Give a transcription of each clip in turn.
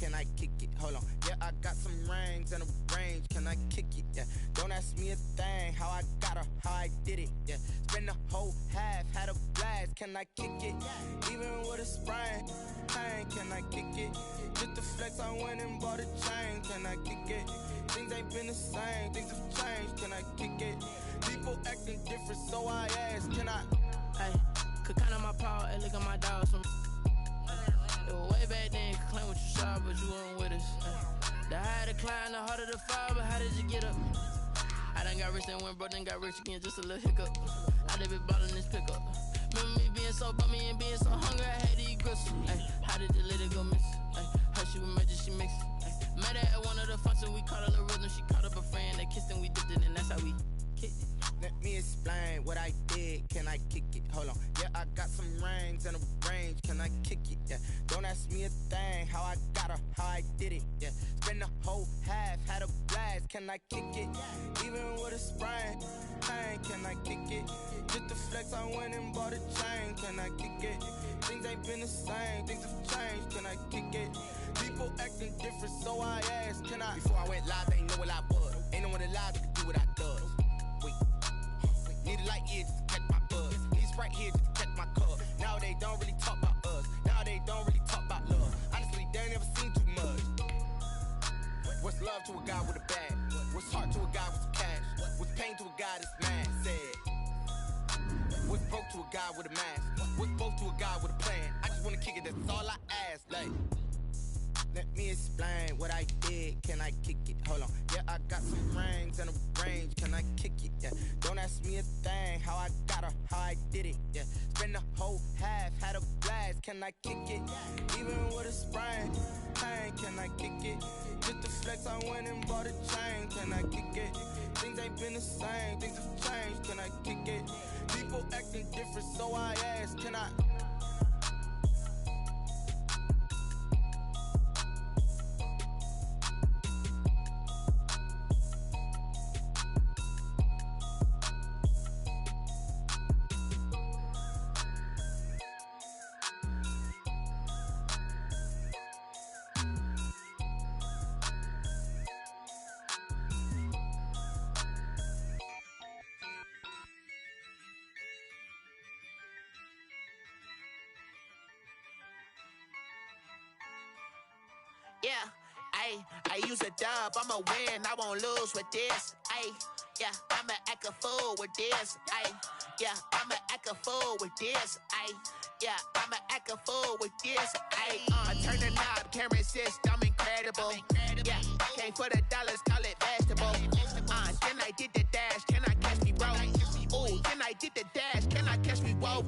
can I kick it? Hold on, yeah, I got some rings and a range, can I kick it? Yeah, don't ask me a thing, how I got her, how I did it. Yeah, spend the whole half, had a blast, can I kick it? Even with a sprain, pain, can I kick it? Just the flex, I went and bought a chain, can I kick it? Things ain't been the same, things have changed, can I kick it? People acting different, so I ask, can I? Hey, could count on my power, hey, look at my dogs from. It was way back then, could claim what you saw, but you weren't with us. The higher the climb, the harder the fall, but how did you get up? I done got rich and went broke, then got rich again, just a little hiccup. I done been ballin' this pickup. Remember me being so bummy and being so hungry, I had to eat gristle. Ay, how did the little go miss? Ay, her she was major, she mixed. Met her at one of the functions, we caught a little rhythm, she caught up a friend, they kissed and we dipped it, and that's how we kicked it. Let me explain what I did, can I kick it? Hold on, yeah, I got some rings and a range, can I kick it? Yeah, don't ask me a thing, how I got her, how I did it. Yeah, spend the whole half, had a blast, can I kick it? Even with a sprain, pain, can I kick it? Just the flex, I went and bought a chain, can I kick it? Things ain't been the same, things have changed, can I kick it? People acting different, so I asked, can I? Before I went live, they ain't know what I was. Ain't no one alive that could do what I does. Need a light here just to catch my buzz. Need Sprite here just to catch my cup. Now they don't really talk about us. Now they don't really talk about love. Honestly, they ain't never seen too much. What's love to a guy with a bag? What's heart to a guy with some cash? What's pain to a guy that's mad? Said. What's broke to a guy with a mask? What's both to a guy with a plan? I just wanna kick it, that's all I ask. Like, let me explain what I did, can I kick it? Hold on, yeah, I got some rings and a range, can I kick it? Yeah, don't ask me a thing, how I got her, how I did it. Yeah, spend the whole half, had a blast, can I kick it? Even with a sprain, pain, can I kick it? Just the flex, I went and bought a chain, can I kick it? Things ain't been the same, things have changed, can I kick it? People acting different, so I ask, can I? Yeah, I use a dub, I'ma win, I won't lose with this. Yeah, I'ma act a fool with this. Yeah, I'ma act a fool with this. Yeah, I'ma act a fool with this. I turn the knob, can't resist, I'm incredible. Yeah, came for the dollars, call it vegetable. Then I did the dash, can I catch me, bro? Ooh, then I did the dash, can I catch me, whoa?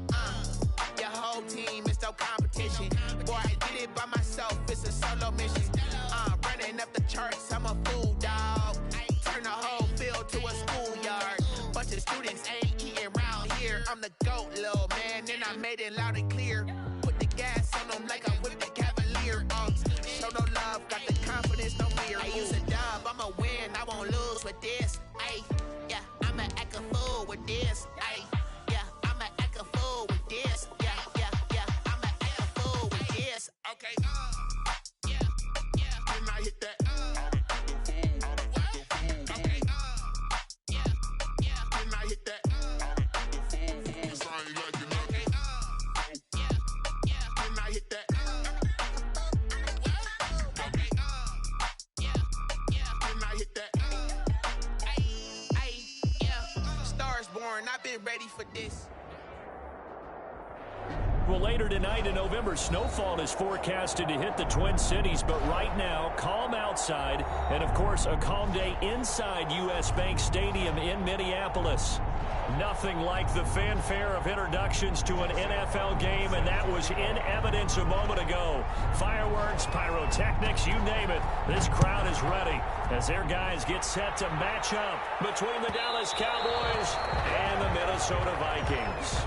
Your whole team is no competition. Boy, I did it by myself, it's a solo mission. Running up the charts, I'm a fool, dog. Turn the whole field to a schoolyard. Bunch of students ain't eating round here. I'm the GOAT, little man, and I made it loud and clear. Put the gas on them like I whipped the Cavalier. Show no love, got the confidence, no fear. I use a dub, I'ma win, I won't lose with this. Yeah, I'ma act a fool with this. Yeah, I'ma act a fool with this. Yeah, I'ma act a fool with this. Okay, yeah, then I hit that. Okay, yeah, then I hit that. Cause I ain't like it, okay, yeah, then I hit that. Okay, yeah, then I hit that. Yeah, Stars born, I've been ready for this. Well, later tonight in November, snowfall is forecasted to hit the Twin Cities, but right now, calm outside, and of course, a calm day inside U.S. Bank Stadium in Minneapolis. Nothing like the fanfare of introductions to an NFL game, and that was in evidence a moment ago. Fireworks, pyrotechnics, you name it. This crowd is ready as their guys get set to match up between the Dallas Cowboys and the Minnesota Vikings.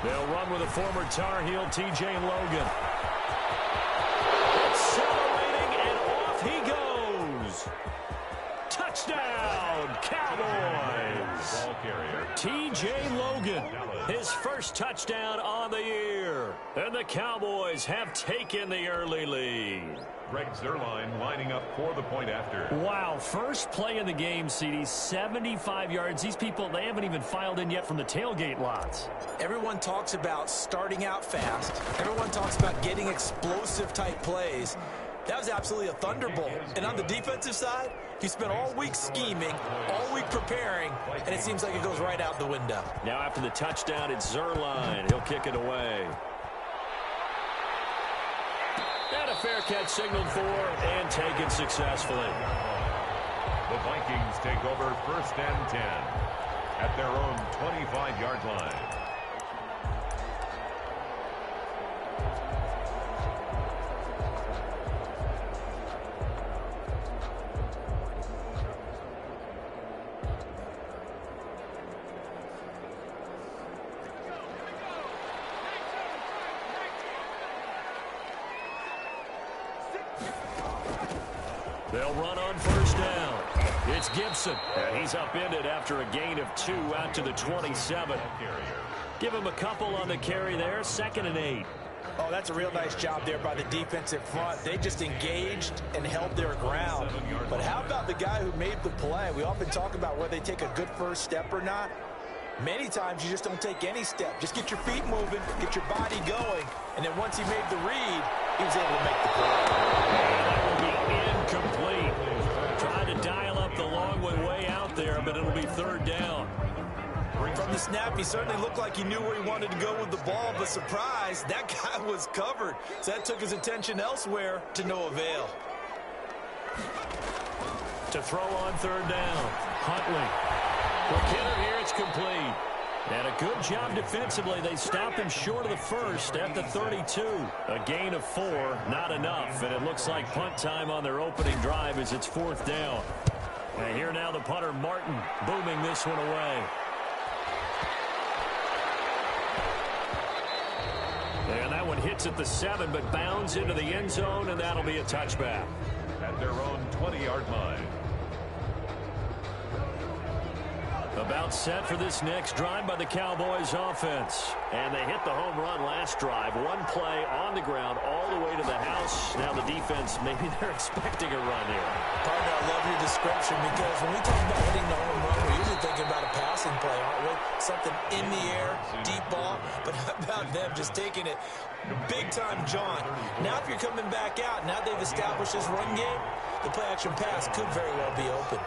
They'll run with a former Tar Heel, T.J. Logan. Accelerating Logan, his first touchdown on the year. And the Cowboys have taken the early lead. Greg Zuerlein lining up for the point after. Wow, first play of the game, CD, 75 yards. These people, they haven't even filed in yet from the tailgate lots. Everyone talks about starting out fast. Everyone talks about getting explosive-type plays. That was absolutely a thunderbolt. And on the defensive side, he spent all week scheming, all week preparing, and it seems like it goes right out the window. Now after the touchdown, it's Zuerlein. He'll kick it away. And a fair catch signaled for and taken successfully. The Vikings take over 1st and 10 at their own 25-yard line. They'll run on 1st down. It's Gibson, and he's upended after a gain of 2 out to the 27. Give him a couple on the carry there, 2nd and 8. Oh, that's a real nice job there by the defensive front. They just engaged and held their ground. But how about the guy who made the play? We often talk about whether they take a good first step or not. Many times you just don't take any step. Just get your feet moving, get your body going, and then once he made the read, he was able to make the play. That will be incomplete. Trying to dial up the long way out there, but it'll be 3rd down. From the snap, he certainly looked like he knew where he wanted to go with the ball, but surprise, that guy was covered. So that took his attention elsewhere to no avail. To throw on 3rd down, Huntley. For Kenner here, it's complete. And a good job defensively. They stopped him short of the 1st at the 32. A gain of 4, not enough. And it looks like punt time on their opening drive as it's 4th down. And here now the punter, Martin, booming this one away. And that one hits at the 7, but bounds into the end zone, and that'll be a touchback. At their own 20-yard line. About set for this next drive by the Cowboys offense. And they hit the home run last drive. One play on the ground all the way to the house. Now the defense, maybe they're expecting a run here. Partner, I love your description because when we talk about hitting the home run, we're usually thinking about a passing play, aren't we? Something in the air, deep ball. But how about them just taking it big-time jaunt? Now if you're coming back out, now they've established this run game, the play-action pass could very well be open.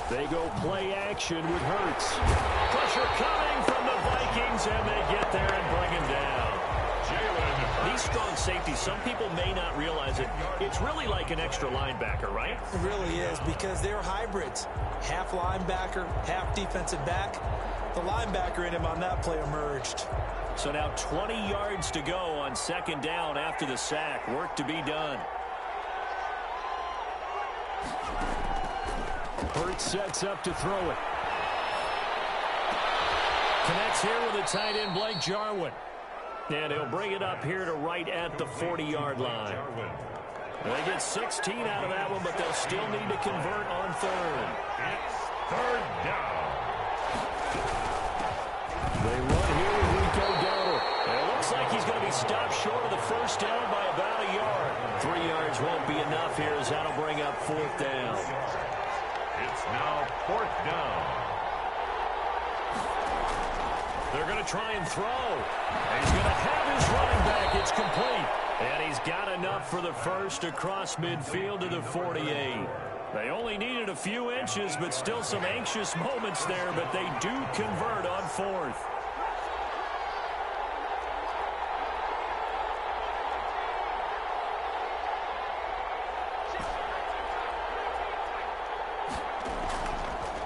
They go play action with Hurts. Pressure coming from the Vikings, and they get there and bring him down. These strong safeties, some people may not realize it. It's really like an extra linebacker, right? It really is because they're hybrids. Half linebacker, half defensive back. The linebacker in him on that play emerged. So now 20 yards to go on 2nd down after the sack. Work to be done. Hurts sets up to throw it. Connects here with the tight end, Blake Jarwin. And he'll bring it up here to right at the 40-yard line. They get 16 out of that one, but they'll still need to convert on 3rd. It's 3rd down. They run here with Rico Dowdle. And it looks like he's going to be stopped short of the 1st down by about a yard. 3 yards won't be enough here as that'll bring up 4th down. It's now 4th down. They're going to try and throw. He's going to have his running back. It's complete. And he's got enough for the 1st across midfield to the 48. They only needed a few inches, but still some anxious moments there, but they do convert on 4th.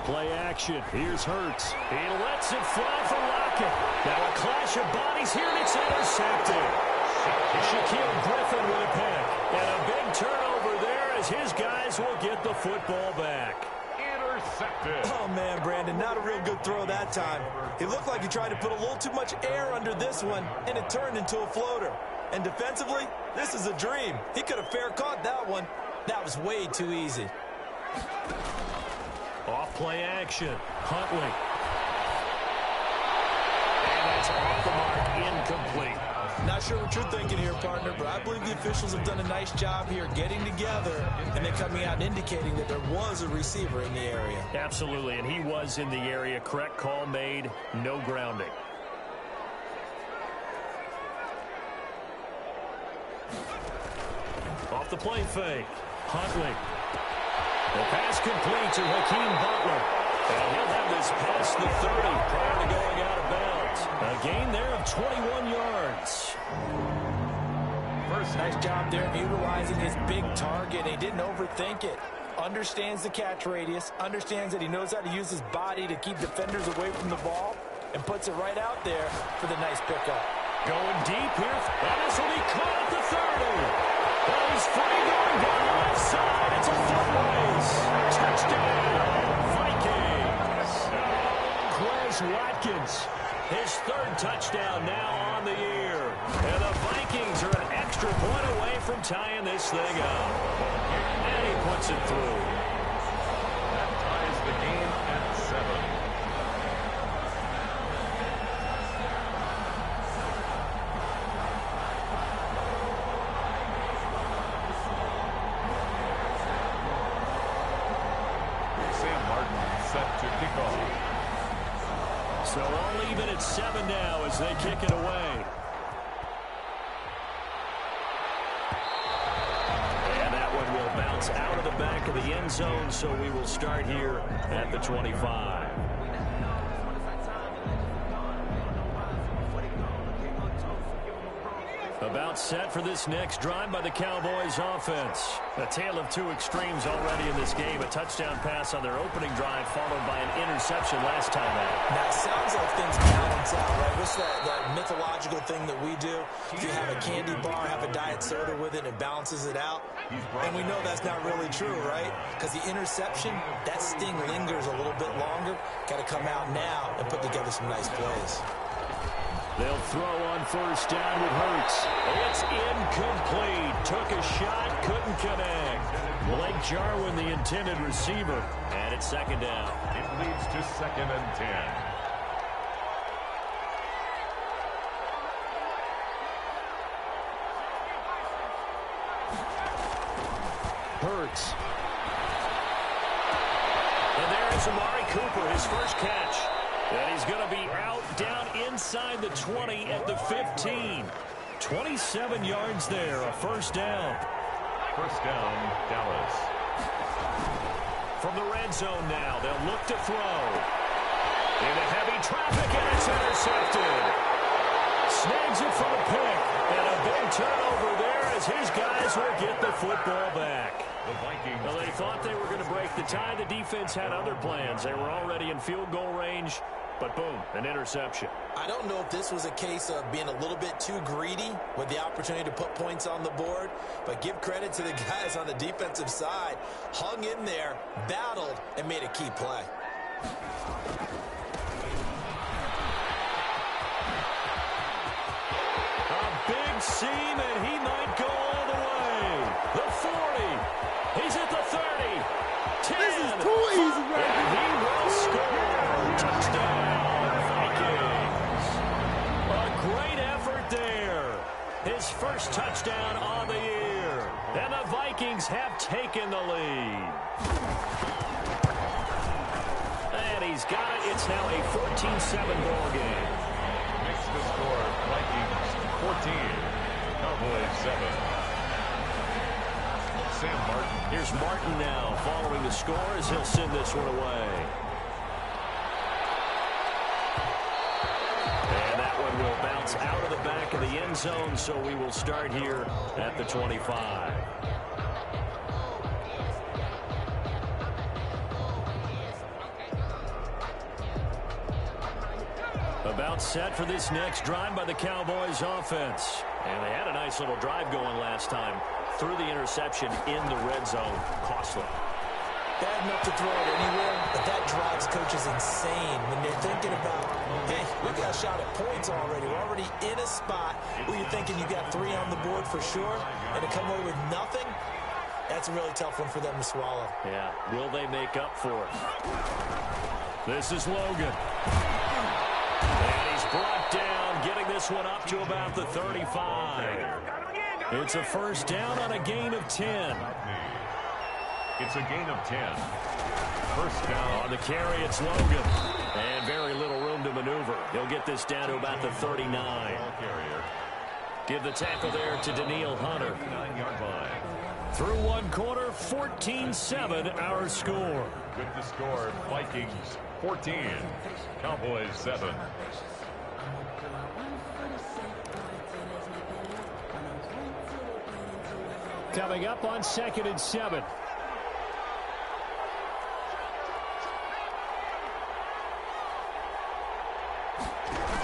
Play action. Here's Hurts. He lets it fly for Lockett. Now a clash of bodies here, and it's intercepted. Shaquille Griffin with a pick. And a big turnover there as his guys will get the football back. Intercepted. Oh, man, Brandon, not a real good throw that time. It looked like he tried to put a little too much air under this one, and it turned into a floater. And defensively, this is a dream. He could have fair caught that one. That was way too easy. Off play action. Huntley. And that's off the mark, incomplete. Not sure what you're thinking here, partner, but I believe the officials have done a nice job here getting together and then coming out and indicating that there was a receiver in the area. Absolutely, and he was in the area. Correct call made. No grounding. Off the play fake. Huntley. The pass complete to Hakeem Butler. And he'll have this past the 30 prior to going out of bounds. A gain there of 21 yards. Nice job there utilizing his big target. He didn't overthink it. Understands the catch radius. Understands that he knows how to use his body to keep defenders away from the ball. And puts it right out there for the nice pickup. Going deep here. And this will be caught at the 30. And he's free going down the left side. It's a foot race. Touchdown, Vikings. Quez Watkins, his third touchdown now on the year. And the Vikings are an extra point away from tying this thing up. And he puts it through. That ties the game at 7. So all even at 7 now as they kick it away. And that one will bounce out of the back of the end zone, so we will start here at the 25. About set for this next drive by the Cowboys offense. A tale of two extremes already in this game. A touchdown pass on their opening drive followed by an interception last time out. Now, it sounds like things balance out, right? What's that mythological thing that we do? If you have a candy bar, have a diet soda with it, it balances it out. And we know that's not really true, right? Because the interception, that sting lingers a little bit longer. Got to come out now and put together some nice plays. They'll throw on first down with Hurts. It's incomplete. Took a shot, couldn't connect. Blake Jarwin, the intended receiver, and it's second down. It leads to 2nd and 10. Hurts. And there is Amari Cooper, his first catch. And he's going to be out down inside the 20 at the 15. 27 yards there, a first down. First down, Dallas. From the red zone now, they'll look to throw. Into heavy traffic, and it's intercepted. Snags it for the pick. And a big turnover there as his guys will get the football back. The Vikings. Well, they thought they were going to break the tie. The defense had other plans. They were already in field goal range, but boom, an interception. I don't know if this was a case of being a little bit too greedy with the opportunity to put points on the board, but give credit to the guys on the defensive side. Hung in there, battled, and made a key play. A big seam, and he might go all the way. The 40. He's at the 30. 10. This is too easy, right? And he will score. Touchdown, Vikings. A great effort there. His first touchdown on the year. And the Vikings have taken the lead. And he's got it. It's now a 14-7 ball game. Makes the score Vikings 14, Cowboys 7. Sam Martin. Here's Martin now following the score as he'll send this one away. And that one will bounce out of the back of the end zone, so we will start here at the 25. About set for this next drive by the Cowboys offense. And they had a nice little drive going last time. Through the interception in the red zone. Costly. bad enough to throw it anywhere, but that drives coaches insane when they're thinking about, hey, we got a shot at points already. We're already in a spot where you're thinking you got 3 on the board for sure, and to come away with nothing, that's a really tough one for them to swallow. Yeah, will they make up for it? This is Logan. And he's brought down, getting this one up to about the 35. It's a first down on a gain of 10. It's a gain of 10. First down. On the carry, it's Logan. And very little room to maneuver. He'll get this down to about the 39. Give the tackle there to Daniil Hunter. 9-yard line. Through one quarter, 14-7 our score. With the score, Vikings 14, Cowboys 7. Coming up on 2nd and 7.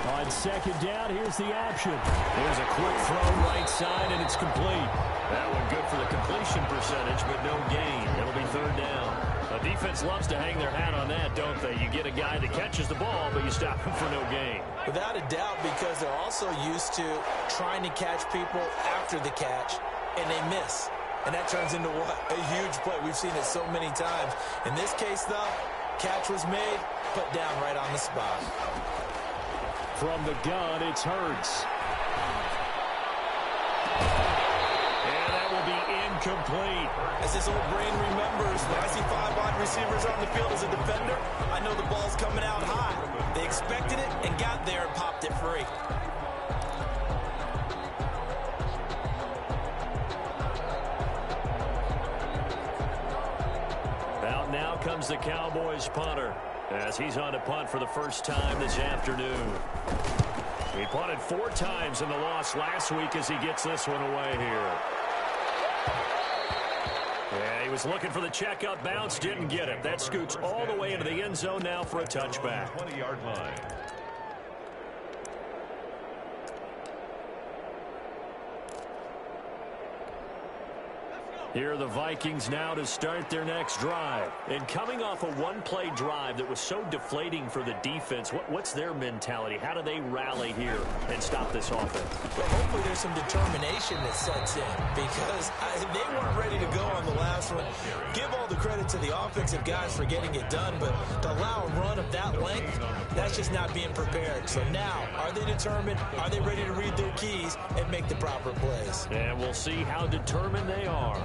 On 2nd down, here's the option. There's a quick throw right side, and it's complete. That one good for the completion percentage, but no gain. It'll be 3rd down. The defense loves to hang their hat on that, don't they? You get a guy that catches the ball, but you stop him for no gain. Without a doubt, because they're also used to trying to catch people after the catch, and they miss. And that turns into what? A huge play. We've seen it so many times. In this case, though, catch was made, put down right on the spot. From the gun, it's Hurts. And that will be incomplete. As his old brain remembers, when I see 5 wide receivers on the field as a defender, I know the ball's coming out high. They expected it and got there and popped it free. Out now comes the Cowboys punter, as he's on to punt for the first time this afternoon. He punted 4 times in the loss last week as he gets this one away here. Yeah, he was looking for the checkup bounce, didn't get it. That scoots all the way into the end zone now for a touchback. 20-yard line. Here are the Vikings now to start their next drive. And coming off a one-play drive that was so deflating for the defense, what's their mentality? How do they rally here and stop this offense? Well, hopefully there's some determination that sets in, because they weren't ready to go on the last one. Give all the credit to the offensive guys for getting it done, but to allow a run of that length, that's just not being prepared. So now, are they determined? Are they ready to read their keys and make the proper plays? And we'll see how determined they are.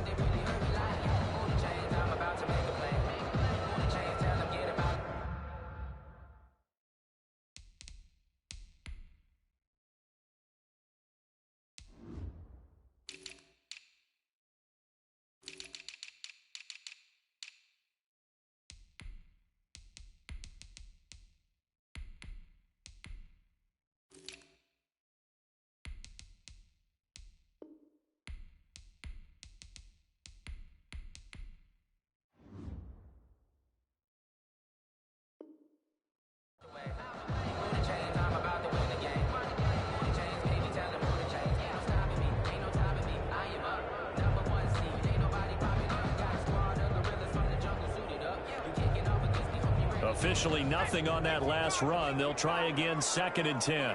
Officially nothing on that last run. They'll try again, 2nd and 10.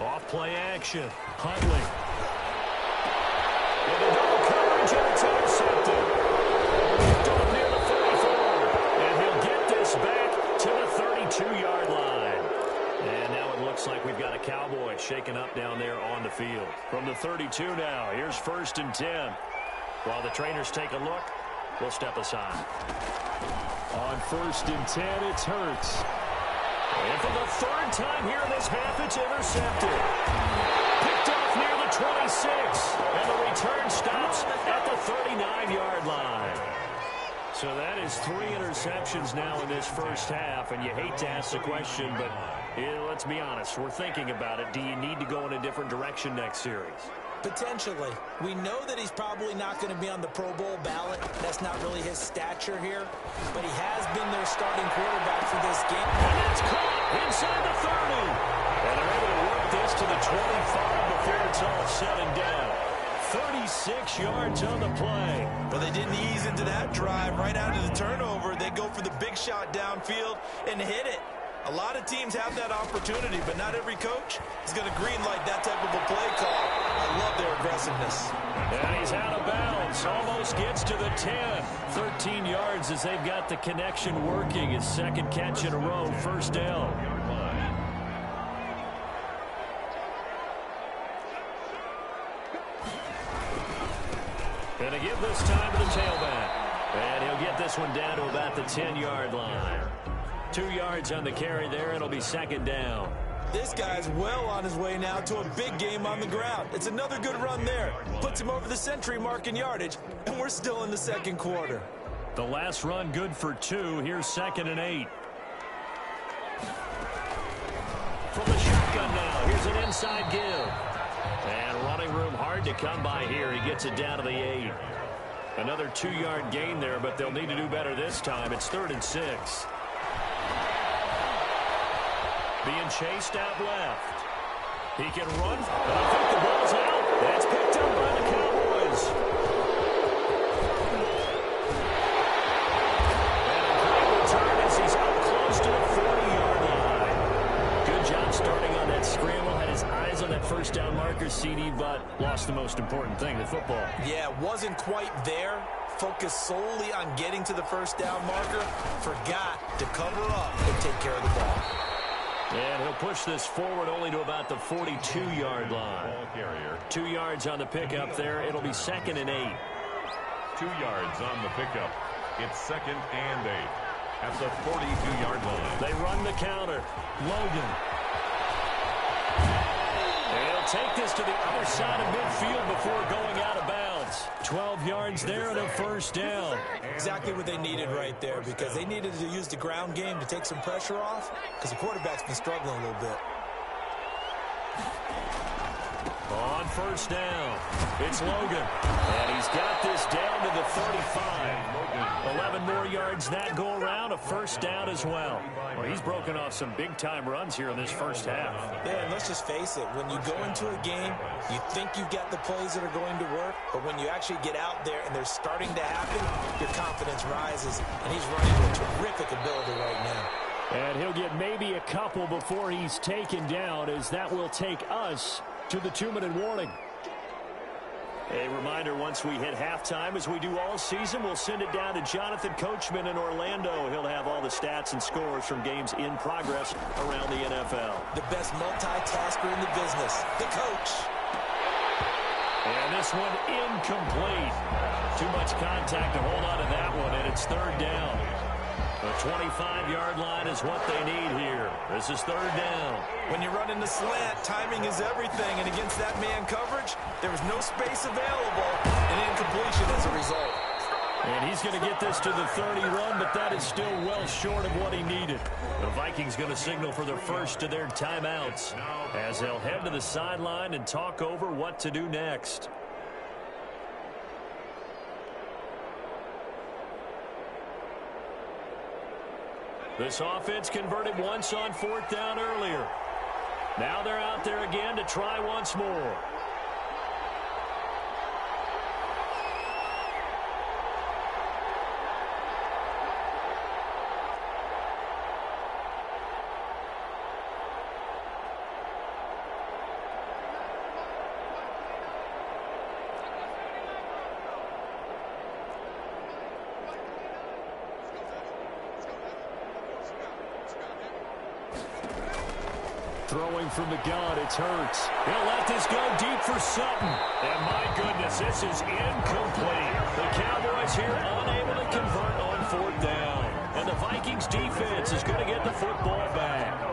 Off play action. Huntley. With a double coverage, and it's intercepted. Up near the 34. And he'll get this back to the 32-yard line. And now it looks like we've got a Cowboy shaken up down there on the field. From the 32 now, here's 1st and 10. While the trainers take a look, we'll step aside. On 1st and 10, it's Hurts. And for the 3rd time here in this half, it's intercepted. Picked off near the 26. And the return stops at the 39-yard line. So that is 3 interceptions now in this first half. And you hate to ask the question, but let's be honest. We're thinking about it. Do you need to go in a different direction next series? Potentially. We know that he's probably not going to be on the Pro Bowl ballot. That's not really his stature here. But he has been their starting quarterback for this game. And it's caught inside the 30. And they're able to work this to the 25 before it's all said and done. 36 yards on the play. But they didn't ease into that drive. Right out of the turnover, they go for the big shot downfield and hit it. A lot of teams have that opportunity, but not every coach is going to greenlight that type of a play call. I love their aggressiveness. And he's out of bounds. Almost gets to the 10. 13 yards as they've got the connection working. His second catch in a row. First down. Going to give this time to the tailback. And he'll get this one down to about the 10-yard line. 2 yards on the carry there. It'll be second down. This guy's well on his way now to a big game on the ground. It's another good run there. Puts him over the century mark in yardage, and we're still in the second quarter. The last run good for 2. Here's 2nd and 8. From the shotgun now. Here's an inside give. And running room hard to come by here. He gets it down to the 8. Another 2-yard gain there, but they'll need to do better this time. It's 3rd and 6. Being chased out left. He can run. But I think the ball's out. That's picked up by the Cowboys. And a great return as he's up close to the 40-yard line. Good job starting on that scramble. Had his eyes on that first down marker, CD, but lost the most important thing, the football. Yeah, wasn't quite there. Focused solely on getting to the first down marker. Forgot to cover up and take care of the ball. And he'll push this forward only to about the 42-yard line. 2 yards on the pickup there. It'll be 2nd and 8. 2 yards on the pickup. It's 2nd and 8 at the 42-yard line. They run the counter. Logan. And he'll take this to the other side of midfield before going out of bounds. 12 yards there and a first down. Exactly what they needed right there, because they needed to use the ground game to take some pressure off, because the quarterback's been struggling a little bit. On first down, it's Logan. And he's got this down to the 35. 11 more yards that go around, a first down as well. Well, he's broken off some big-time runs here in this first half. Yeah, and let's just face it. When you go into a game, you think you've got the plays that are going to work, but when you actually get out there and they're starting to happen, your confidence rises, and he's running with terrific ability right now. And he'll get maybe a couple before he's taken down, as that will take us to the 2-minute warning. A reminder, once we hit halftime, as we do all season, we'll send it down to Jonathan Coachman in Orlando. He'll have all the stats and scores from games in progress around the NFL. The best multitasker in the business, the coach. And this one incomplete. Too much contact to hold on to that one, and it's 3rd down. The 25-yard line is what they need here. This is 3rd down. When you're running the slant, timing is everything, and against that man coverage, there was no space available, and incompletion as a result. And he's going to get this to the 30 run, but that is still well short of what he needed. The Vikings going to signal for the first of their timeouts as they'll head to the sideline and talk over what to do next. This offense converted once on 4th down earlier. Now they're out there again to try once more. Throwing from the gun, it's Hurts. He'll let this go deep for Sutton. And my goodness, this is incomplete. The Cowboys here unable to convert on 4th down. And the Vikings defense is going to get the football back.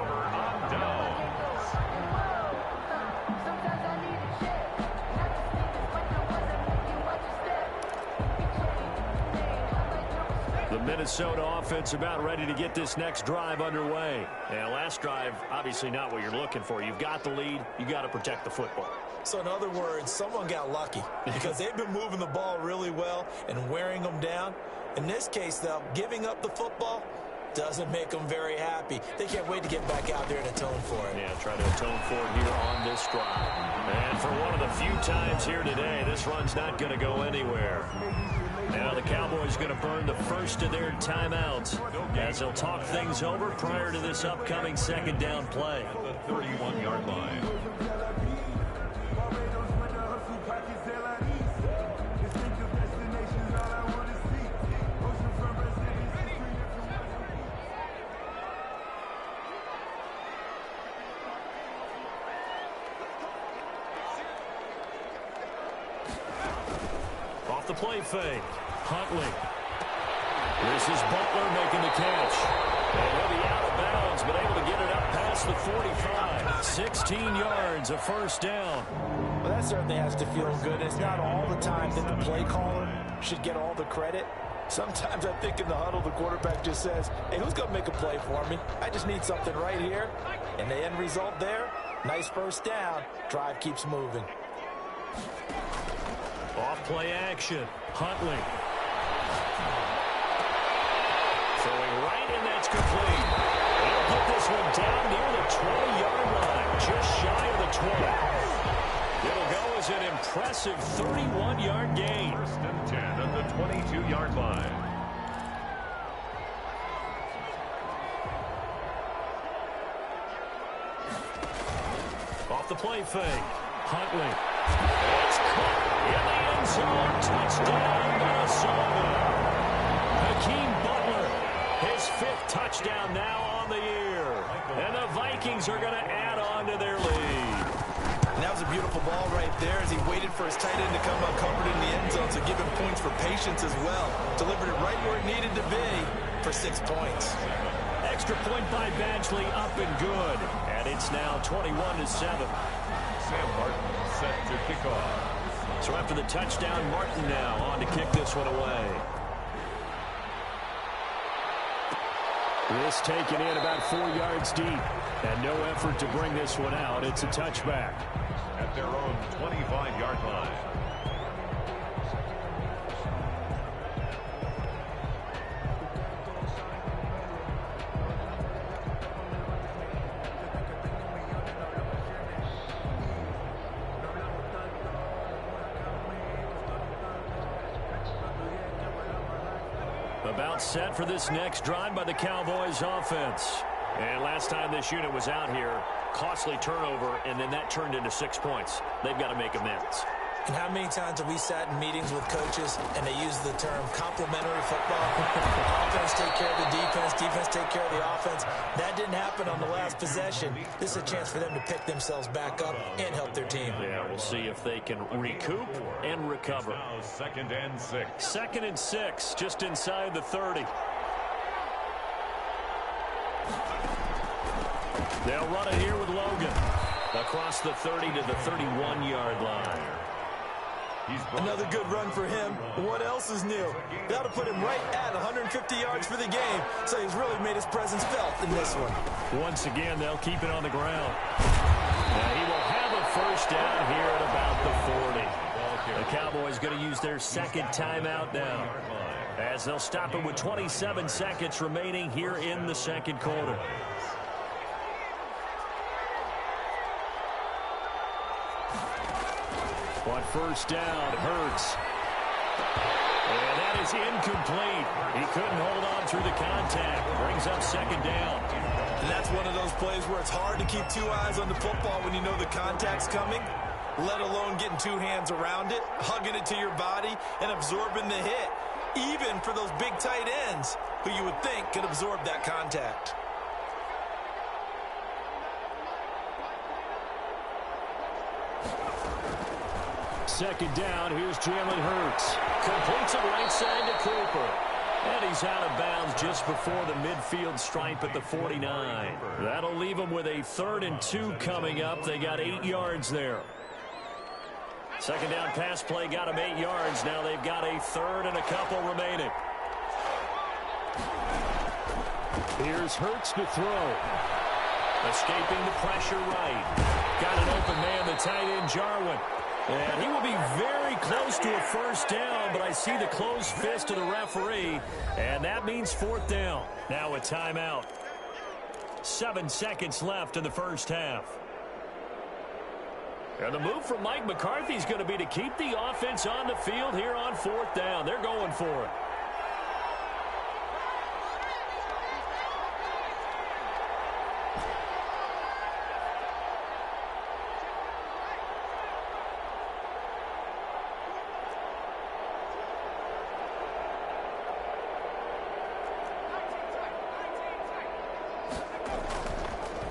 The Minnesota offense about ready to get this next drive underway. And last drive, obviously not what you're looking for. You've got the lead. You got to protect the football. So in other words, someone got lucky because they've been moving the ball really well and wearing them down. In this case, though, giving up the football, doesn't make them very happy. They can't wait to get back out there and atone for it. Yeah, try to atone for it here on this drive. And for one of the few times here today, this run's not going to go anywhere. Now the Cowboys going to burn the first of their timeouts as they'll talk things over prior to this upcoming second down play. The 31-yard line. Off the play fake. Huntley. This is Butler making the catch. And he'll be out of bounds, but able to get it up past the 45. 16 yards, a first down. Well, that certainly has to feel good. It's not all the time that the play caller should get all the credit. Sometimes I think in the huddle, the quarterback just says, hey, who's going to make a play for me? I just need something right here. And the end result there, nice first down. Drive keeps moving. Off play action. Huntley. Throwing right, and that's complete. They'll put this one down near the 20-yard line, just shy of the 20. It'll go as an impressive 31-yard gain. First and 10 at the 22-yard line. Off the play fake. Huntley. It's caught in the end zone. Touchdown, Minnesota. Hakeem Butler, his 5th touchdown now on the year. And the Vikings are going to add on to their lead. And that was a beautiful ball right there as he waited for his tight end to come uncovered in the end zone, so give him points for patience as well. Delivered it right where it needed to be for 6 points. Extra point by Badgley, up and good. And it's now 21-7. Sam Martin set to kick off. So after the touchdown, Martin now on to kick this one away. This taken in about 4 yards deep. And no effort to bring this one out. It's a touchback. At their own 25-yard line. About set for this next drive by the Cowboys offense. And last time this unit was out here, costly turnover, and then that turned into 6 points. They've got to make amends. And how many times have we sat in meetings with coaches and they use the term complementary football? Offense take care of the defense, defense take care of the offense. That didn't happen on the last possession. This is a chance for them to pick themselves back up and help their team. Yeah, we'll see if they can recoup and recover. Now 2nd and 6. 2nd and 6, just inside the 30. They'll run it here with Logan. Across the 30 to the 31-yard line. Another good run for him. What else is new? That'll put him right at 150 yards for the game, so he's really made his presence felt in this one. Once again, they'll keep it on the ground. Now he will have a first down here at about the 40. The Cowboys going to use their 2nd timeout now, as they'll stop it with 27 seconds remaining here in the 2nd quarter. On first down, Hurts. And that is incomplete. He couldn't hold on through the contact. Brings up 2nd down. And that's one of those plays where it's hard to keep 2 eyes on the football when you know the contact's coming, let alone getting 2 hands around it, hugging it to your body, and absorbing the hit, even for those big tight ends who you would think could absorb that contact. Second down, here's Jalen Hurts. Completes it right side to Cooper. And he's out of bounds just before the midfield stripe at the 49. That'll leave them with a 3rd and 2 coming up. They got 8 yards there. Second down pass play got them 8 yards. Now they've got a 3rd and a couple remaining. Here's Hurts to throw. Escaping the pressure right. Got an open man, the tight end, Jarwin. And he will be very close to a first down, but I see the closed fist of the referee, and that means fourth down. Now a timeout. 7 seconds left in the first half. And the move from Mike McCarthy is going to be to keep the offense on the field here on fourth down. They're going for it.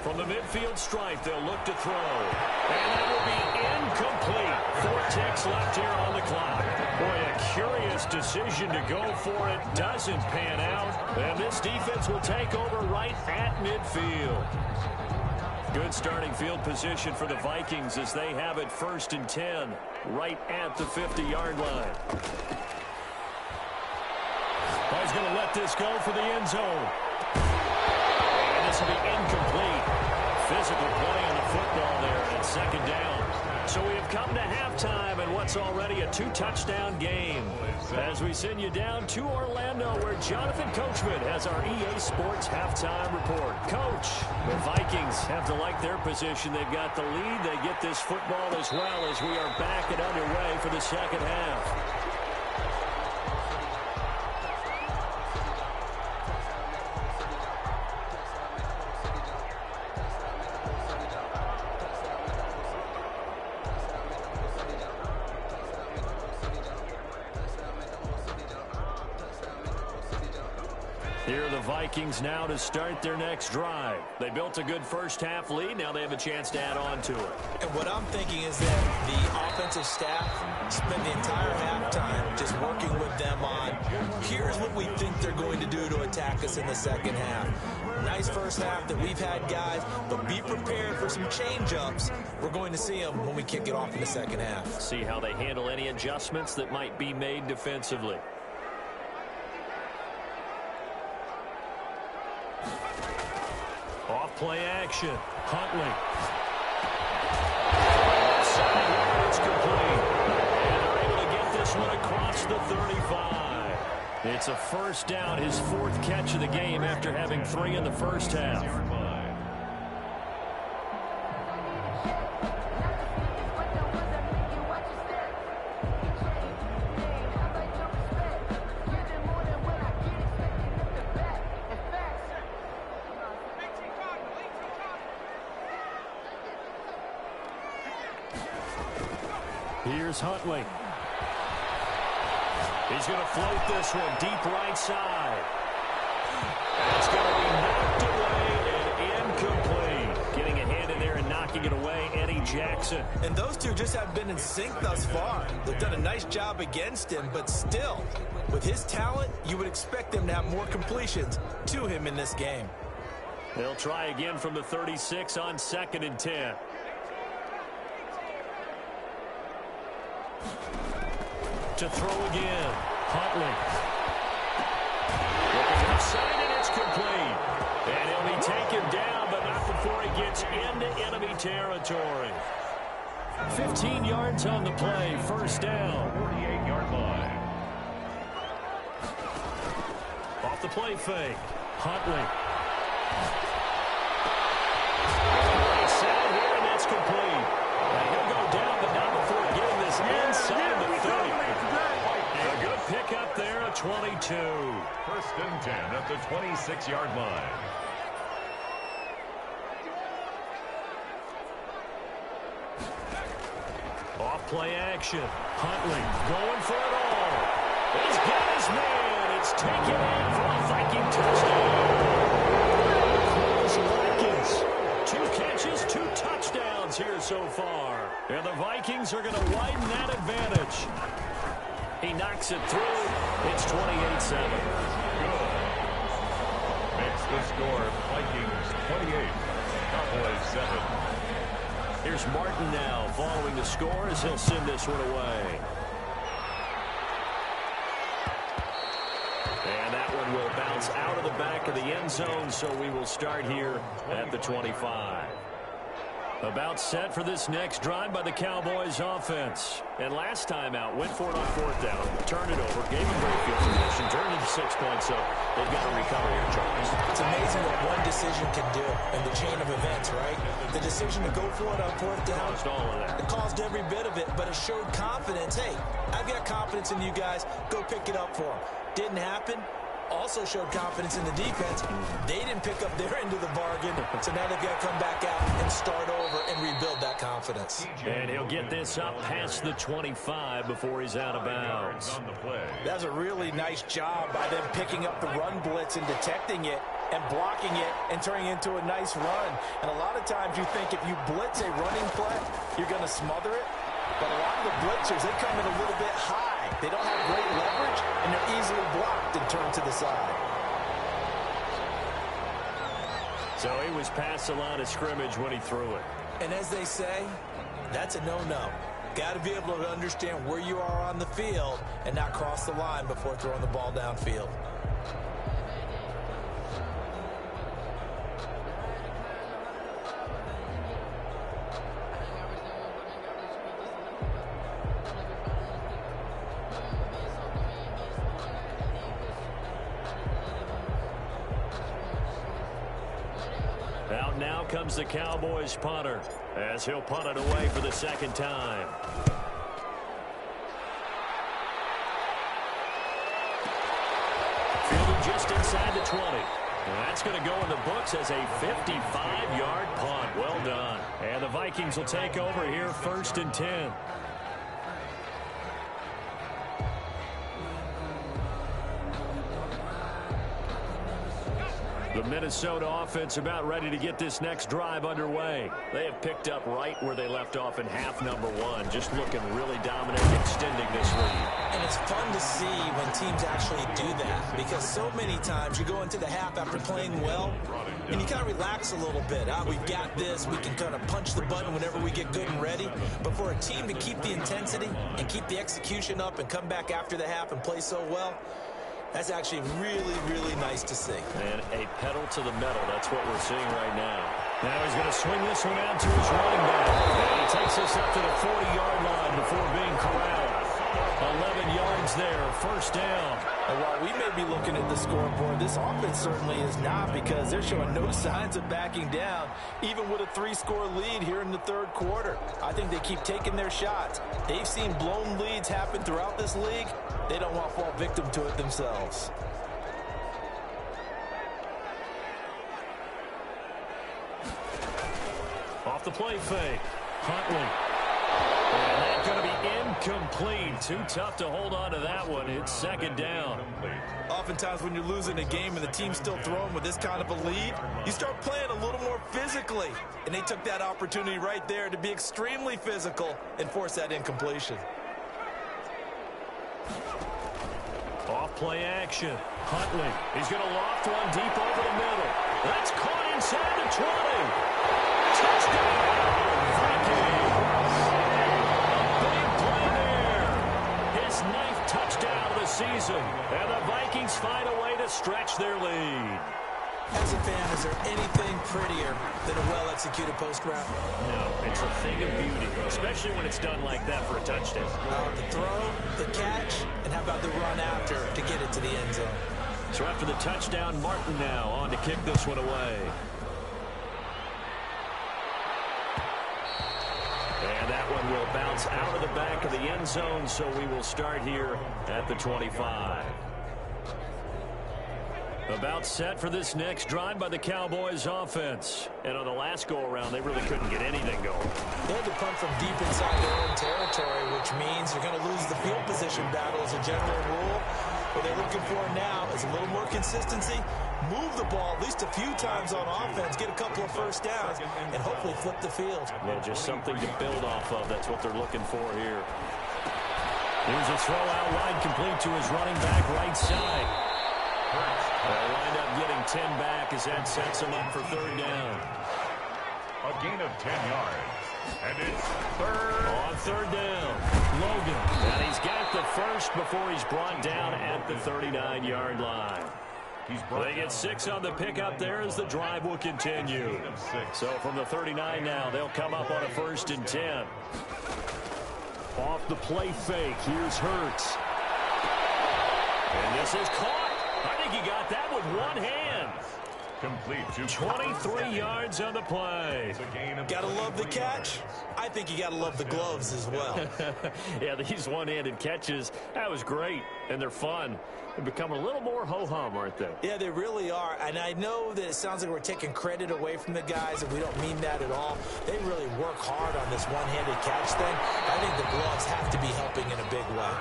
From the midfield stripe, they'll look to throw. And that will be incomplete. 4 ticks left here on the clock. Boy, a curious decision to go for it. Doesn't pan out. And this defense will take over right at midfield. Good starting field position for the Vikings as they have it 1st and 10 right at the 50-yard line. Oh, he's going to let this go for the end zone. And this will be incomplete. Physical play on the football there at 2nd down. So we have come to halftime in what's already a 2-touchdown game. As we send you down to Orlando, where Jonathan Coachman has our EA Sports halftime report. Coach, the Vikings have to like their position. They've got the lead. They get this football as well as we are back and underway for the second half. Here are the Vikings now to start their next drive. They built a good first half lead. Now they have a chance to add on to it. And what I'm thinking is that the offensive staff spent the entire halftime just working with them on, here's what we think they're going to do to attack us in the second half. Nice first half that we've had, guys, but be prepared for some change-ups. We're going to see them when we kick it off in the second half. See how they handle any adjustments that might be made defensively. Off play action. Huntley. It's complete. And they're able to get this one across the 35. It's a first down, his 4th catch of the game after having 3 in the first half. Here's Huntley. He's going to float this one deep right side. It's going to be knocked away and incomplete. Getting a hand in there and knocking it away, Eddie Jackson. And those two just have been in sync thus far. They've done a nice job against him, but still, with his talent, you would expect them to have more completions to him in this game. They'll try again from the 36 on 2nd and 10. To throw again. Huntley. Looking outside, and it's complete. And he'll be taken down, but not before he gets into enemy territory. 15 yards on the play. First down. 48-yard line. Off the play fake. Huntley. Right side here, and that's complete. And he'll go down, but not before getting this inside the 30. A good pick up there at 22. 1st and 10 at the 26-yard line. Off play action. Huntley going for it all. He's got his man. It's taken in for a Viking touchdown. Close Vikings. 2 catches, 2 touchdowns here so far. And the Vikings are going to widen that advantage. He knocks it through. It's 28-7. Makes the score Vikings 28, Cowboys 7. Here's Martin now following the score as he'll send this one away. And that one will bounce out of the back of the end zone, so we will start here at the 25. About set for this next drive by the Cowboys offense. And last time out, went for it on fourth down, turned it over, gave him great field position, turned it into 6 points, so they've got to recover here, Charles. It's amazing what one decision can do in the chain of events, right? The decision to go for it on fourth down, caused all of that. It caused every bit of it, but it showed confidence. Hey, I've got confidence in you guys. Go pick it up for them. Didn't happen. Also showed confidence in the defense. They didn't pick up their end of the bargain, so now they've got to come back out and start over and rebuild that confidence. And he'll get this up past the 25 before he's out of bounds. That's a really nice job by them picking up the run blitz and detecting it and blocking it and turning it into a nice run. And a lot of times you think if you blitz a running play, you're going to smother it. But a lot of the blitzers, they come in a little bit high. They don't have great leverage, and they're easily blocked and turned to the side. So he was past the line of scrimmage when he threw it. And as they say, that's a no-no. Got to be able to understand where you are on the field and not cross the line before throwing the ball downfield. Out now comes the Cowboys punter as he'll punt it away for the second time. Fielded just inside the 20. And that's going to go in the books as a 55-yard punt. Well done. And the Vikings will take over here, 1st and 10. The Minnesota offense about ready to get this next drive underway. They have picked up right where they left off in half number 1, just looking really dominant, extending this lead. And it's fun to see when teams actually do that, because so many times you go into the half after playing well, and you kind of relax a little bit. We've got this. We can kind of punch the button whenever we get good and ready. But for a team to keep the intensity and keep the execution up and come back after the half and play so well, that's actually really, really nice to see. And a pedal to the metal. That's what we're seeing right now. Now he's going to swing this one out to his running back. And he takes us up to the 40-yard line before being corralled. 11 yards there, 1st down. And while we may be looking at the scoreboard, this offense certainly is not, because they're showing no signs of backing down, even with a 3-score lead here in the 3rd quarter. I think they keep taking their shots. They've seen blown leads happen throughout this league. They don't want to fall victim to it themselves. Off the play fake, Huntley. And that's going to be incomplete. Too tough to hold on to that one. It's 2nd down. Oftentimes when you're losing a game and the team's still throwing with this kind of a lead, you start playing a little more physically. And they took that opportunity right there to be extremely physical and force that incompletion. Off play action. Huntley. He's going to loft one deep over the middle. That's caught inside the 20. Touchdown, Vikings. Big play there. His 9th touchdown of the season. And the Vikings find a way to stretch their lead. As a fan, is there anything prettier than a well-executed post route? No, it's a thing of beauty, especially when it's done like that for a touchdown. The throw, the catch, and how about the run after to get it to the end zone? So after the touchdown, Martin now on to kick this one away. And that one will bounce out of the back of the end zone, so we will start here at the 25. About set for this next drive by the Cowboys offense. And on the last go-around, they really couldn't get anything going. They had to punt from deep inside their own territory, which means you're going to lose the field position battle as a general rule. What they're looking for now is a little more consistency, move the ball at least a few times on offense, get a couple of 1st downs, and hopefully flip the field. Yeah, just something to build off of. That's what they're looking for here. Here's a throw out wide, complete to his running back right side. They'll wind up getting 10 back as that sets him up for 3rd down. A gain of 10 yards. And it's 3rd. On 3rd down, Logan. And he's got the 1st before he's brought down at the 39-yard line. They get 6 on the pickup there as the drive will continue. So from the 39 now, they'll come up on a 1st and 10. Off the play fake, here's Hurts. And this is caught. I think he got that with one hand. Complete to 23 yards on the play. Gotta love the catch. I think you gotta love the gloves as well. Yeah, these one-handed catches, that was great, and they're fun. They're becoming a little more ho-hum, aren't they? Yeah, they really are. And I know that it sounds like we're taking credit away from the guys, and we don't mean that at all. They really work hard on this one-handed catch thing. I think the gloves have to be helping in a big way.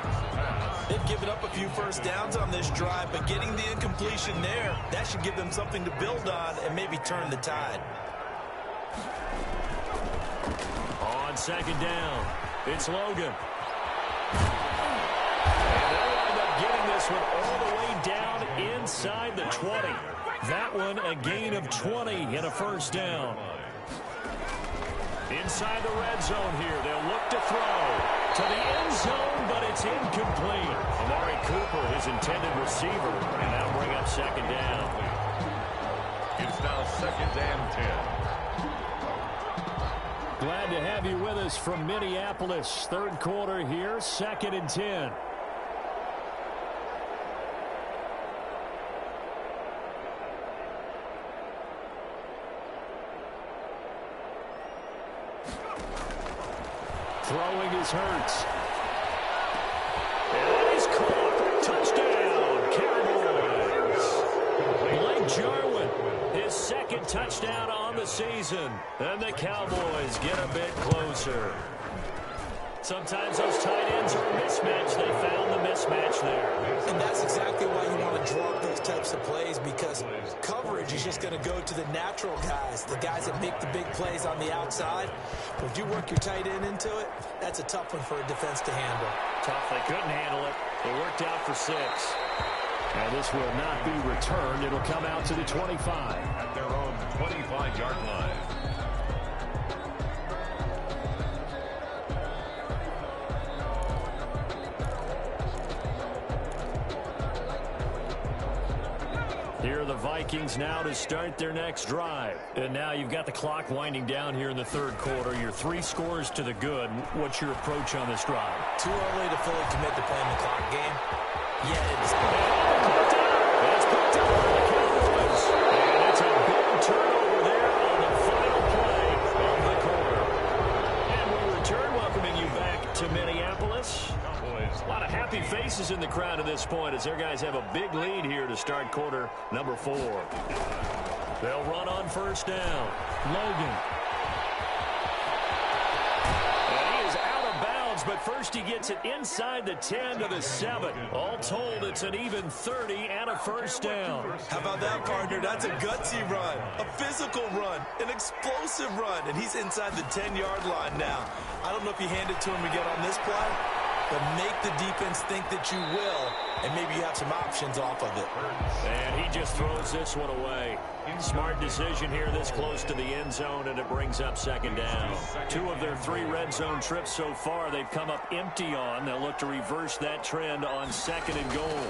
They've given up a few first downs on this drive, but getting the incompletion there, that should give them something to build on and maybe turn the tide. On 2nd down, it's Logan. Getting this one all the way down inside the 20. That one a gain of 20 and a 1st down. Inside the red zone here, they'll look to throw to the end zone, but it's incomplete. Amari Cooper, his intended receiver, and that'll bring up 2nd down. It's now 2nd and 10. Glad to have you with us from Minneapolis. 3rd quarter here, 2nd and 10. Throwing is Hurts. And he's caught. Touchdown, Cowboys. Blake Jarwin, his 2nd touchdown on the season. And the Cowboys get a bit closer. Sometimes those tight ends are a mismatch. They found the mismatch there. And that's exactly why you want to draw up those types of plays, because coverage is just going to go to the natural guys, the guys that make the big plays on the outside. But if you work your tight end into it, that's a tough one for a defense to handle. Tough. They couldn't handle it. It worked out for 6. Now this will not be returned. It'll come out to the 25. At their own 25-yard line. Here are the Vikings now to start their next drive. And now you've got the clock winding down here in the 3rd quarter. You're 3 scores to the good. What's your approach on this drive? Too early to fully commit to playing the clock game. Yeah, it is. It's picked up by the Cowboys. And it's a big turnover there on the final play of the quarter. And we return, welcoming you back to Minneapolis. A lot of happy faces in the crowd at this point as their guys have a big lead here to start quarter number 4. They'll run on 1st down. Logan. And he is out of bounds, but first he gets it inside the 10 to the 7. All told, it's an even 30 and a 1st down. How about that, partner? That's a gutsy run, a physical run, an explosive run, and he's inside the 10-yard line now. I don't know if you hand it to him again on this play, but make the defense think that you will, and maybe you have some options off of it. And he just throws this one away. Smart decision here this close to the end zone, and it brings up 2nd down. 2 of their 3 red zone trips so far they've come up empty on. They'll look to reverse that trend on 2nd and goal.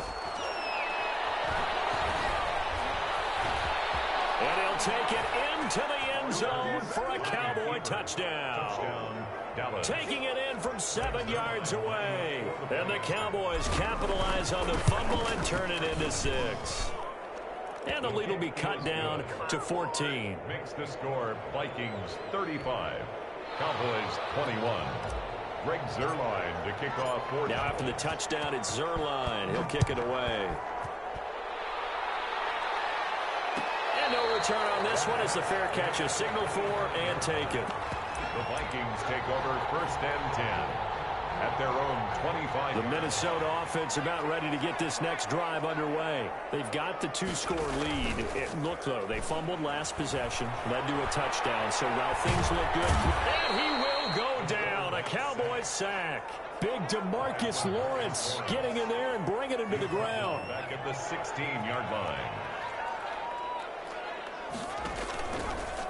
And he'll take it into the end zone for a Cowboy touchdown. Taking it in from 7 yards away. And the Cowboys capitalize on the fumble and turn it into 6. And the lead will be cut down to 14. Makes the score Vikings 35, Cowboys 21. Greg Zuerlein to kick off 40. Now after the touchdown, it's Zuerlein. He'll kick it away. And no return on this one as the fair catch is signaled for and taken. The Vikings take over 1st and 10 at their own 25. The Minnesota offense about ready to get this next drive underway. They've got the 2-score lead. Look, though, they fumbled last possession, led to a touchdown. So while things look good, and he will go down. A Cowboys sack. Big DeMarcus Lawrence getting in there and bringing him to the ground. Back at the 16-yard line.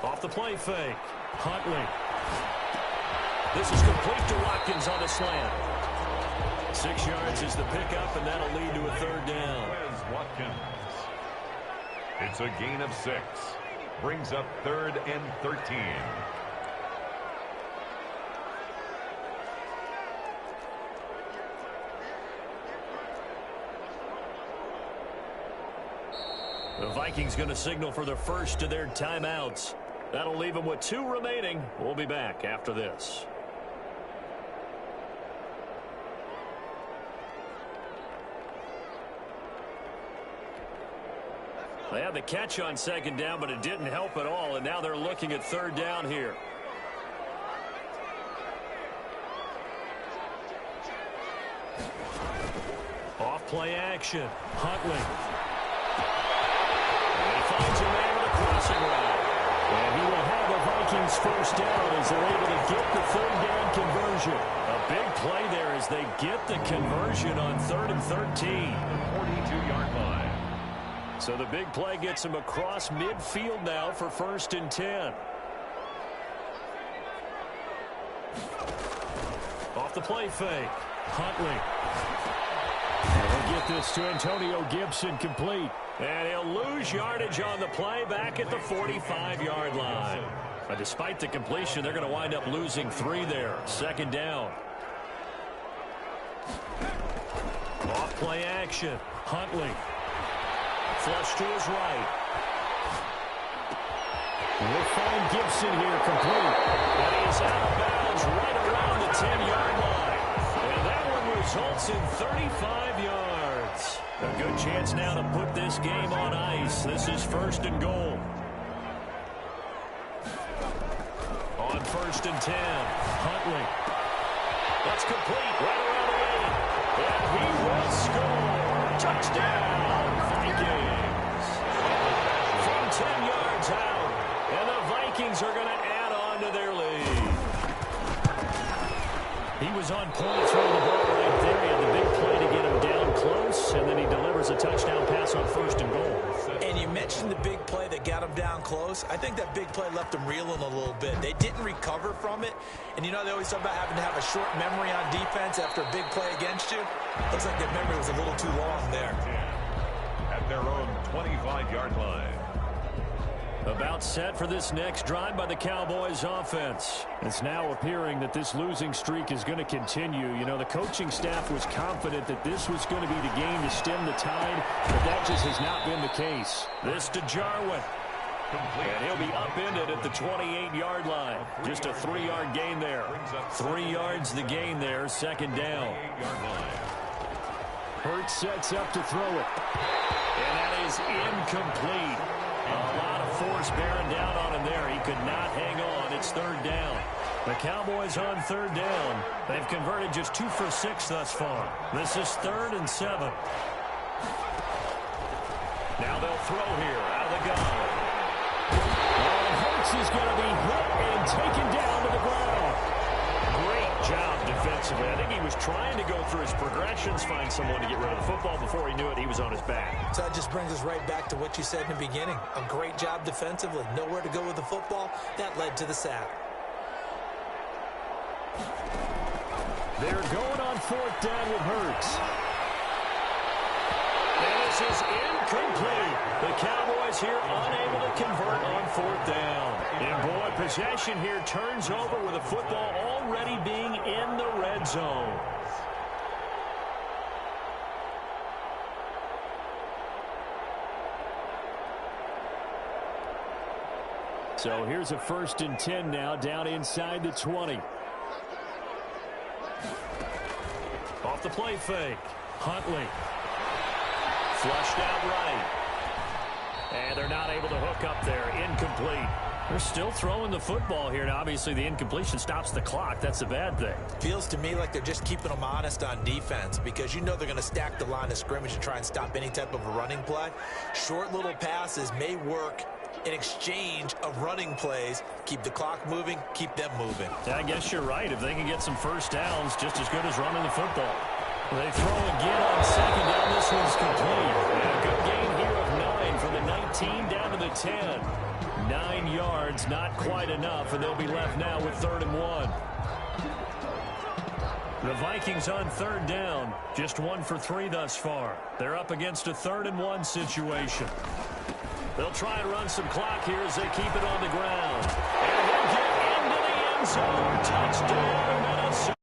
Off the play fake. Huntley. This is complete to Watkins on a slant. 6 yards is the pickup, and that'll lead to a 3rd down. Watkins. It's a gain of 6. Brings up 3rd and 13. The Vikings going to signal for the first of their timeouts. That'll leave them with 2 remaining. We'll be back after this. They had the catch on 2nd down, but it didn't help at all, and now they're looking at 3rd down here. Off play action. Huntley. And he finds a man with a crossing route. And he will have the Vikings first down as they're able to get the 3rd down conversion. A big play there as they get the conversion on 3rd and 13. 42-yard line. So the big play gets him across midfield now for 1st and 10. Off the play fake. Huntley. And he'll get this to Antonio Gibson complete. And he'll lose yardage on the play back at the 45-yard line. But despite the completion, they're going to wind up losing 3 there. 2nd down. Off play action. Huntley. Flush to his right. We'll find Gibson here complete. And he's out of bounds right around the 10-yard line. And that one results in 35 yards. A good chance now to put this game on ice. This is 1st and goal. On 1st and 10, Huntley. That's complete right around the 8. And he will score. Touchdown, Vikings. From 10 yards out. And the Vikings are going to add on to their lead. He was on point throwing the ball right there. He had the big play to get him down close, and then he delivers a touchdown pass on 1st and goal. And you mentioned the big play that got him down close. I think that big play left him reeling a little bit. They didn't recover from it. And you know they always talk about having to have a short memory on defense after a big play against you. Looks like that memory was a little too long there. At their own 25-yard line. About set for this next drive by the Cowboys offense. It's now appearing that this losing streak is going to continue. You know, the coaching staff was confident that this was going to be the game to stem the tide, but that just has not been the case. This to Jarwin. And he'll be upended at the 28-yard line. Just a 3-yard gain there. 3 yards the gain there, 2nd down. Hurts sets up to throw it. And that is incomplete. A lot of force bearing down on him there. He could not hang on. It's 3rd down. The Cowboys on 3rd down. They've converted just 2 for 6 thus far. This is 3rd and 7. Now they'll throw here out of the gun. And Hurts is going to be hit and taken down to the ground. Great job defensively. I think he was trying to go through his progressions, find someone to get rid of the football. Before he knew it, he was on his back. So that just brings us right back to what you said in the beginning. A great job defensively. Nowhere to go with the football. That led to the sack. They're going on 4th down with Hurts. And this is incomplete. The Cowboys here unable to convert on 4th down. And boy, possession here turns over with the football already being in the red zone. So here's a 1st and 10 now down inside the 20. Off the play fake. Huntley. Flushed out right. And they're not able to hook up there. Incomplete. They're still throwing the football here. Now, obviously, the incompletion stops the clock. That's a bad thing. Feels to me like they're just keeping them honest on defense because you know they're going to stack the line of scrimmage and try and stop any type of a running play. Short little passes may work in exchange of running plays. Keep the clock moving, keep them moving. Yeah, I guess you're right. If they can get some first downs, just as good as running the football. They throw again on 2nd down. This one's complete. And a good gain here of 9 from the 19 down to the 10. 9 yards, not quite enough, and they'll be left now with 3rd and 1. The Vikings on 3rd down, just 1 for 3 thus far. They're up against a 3rd and 1 situation. They'll try and run some clock here as they keep it on the ground. And they'll get into the end zone. Touchdown, Minnesota.